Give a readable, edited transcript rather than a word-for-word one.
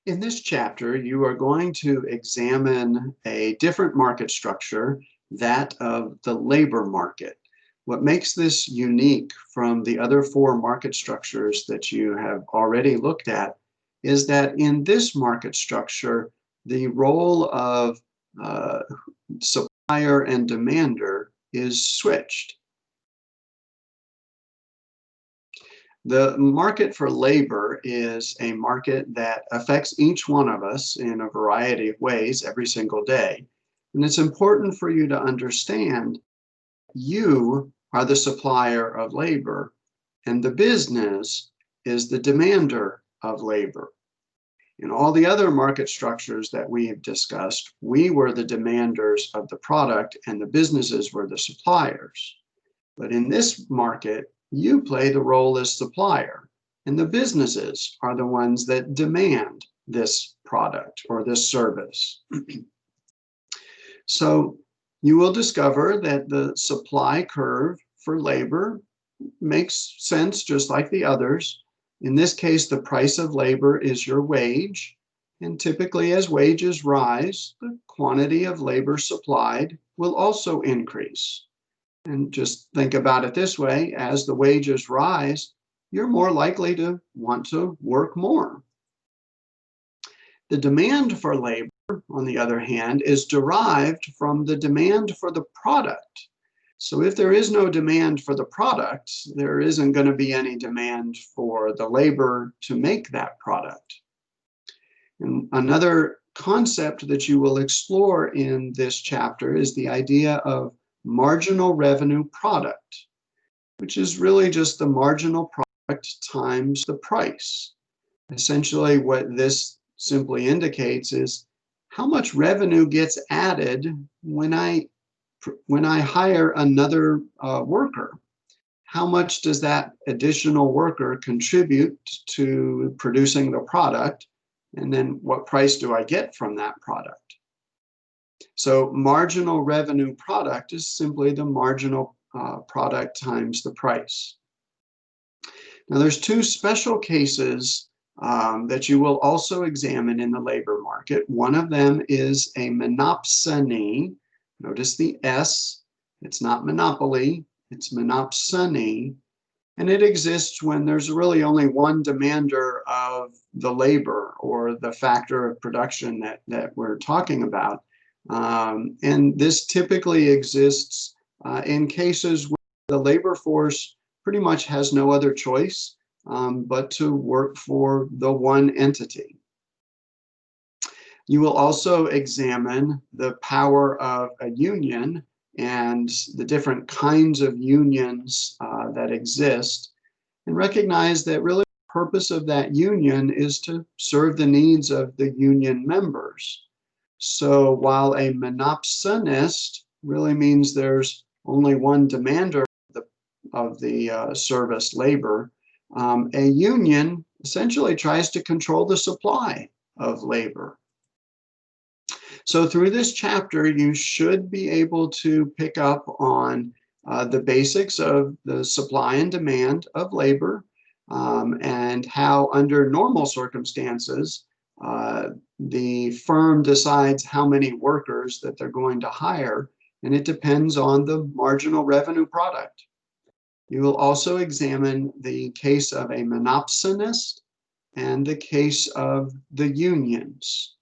In this chapter, you are going to examine a different market structure, that of the labor market. What makes this unique from the other four market structures that you have already looked at is that in this market structure, the role of supplier and demander is switched. The market for labor is a market that affects each one of us in a variety of ways every single day. And it's important for you to understand you are the supplier of labor, and the business is the demander of labor. In all the other market structures that we have discussed, we were the demanders of the product and the businesses were the suppliers. But in this market, you play the role as supplier, and the businesses are the ones that demand this product or this service. So you will discover that the supply curve for labor makes sense just like the others. In this case, the price of labor is your wage, and typically as wages rise, the quantity of labor supplied will also increase. And just think about it this way, as the wages rise, you're more likely to want to work more. The demand for labor, on the other hand, is derived from the demand for the product. So if there is no demand for the product, there isn't going to be any demand for the labor to make that product. And another concept that you will explore in this chapter is the idea of marginal revenue product, which is really just the marginal product times the price. Essentially, what this simply indicates is how much revenue gets added when I hire another worker. How much does that additional worker contribute to producing the product? And then what price do I get from that product? So marginal revenue product is simply the marginal product times the price. Now there's two special cases that you will also examine in the labor market. One of them is a monopsony. Notice the S, it's not monopoly, it's monopsony. And it exists when there's really only one demander of the labor or the factor of production that we're talking about. And this typically exists in cases where the labor force pretty much has no other choice but to work for the one entity. You will also examine the power of a union and the different kinds of unions that exist, and recognize that really the purpose of that union is to serve the needs of the union members. So while a monopsonist really means there's only one demander of the service labor, a union essentially tries to control the supply of labor. So through this chapter, you should be able to pick up on the basics of the supply and demand of labor and how under normal circumstances, the firm decides how many workers that they're going to hire, and it depends on the marginal revenue product. You will also examine the case of a monopsonist and the case of the unions.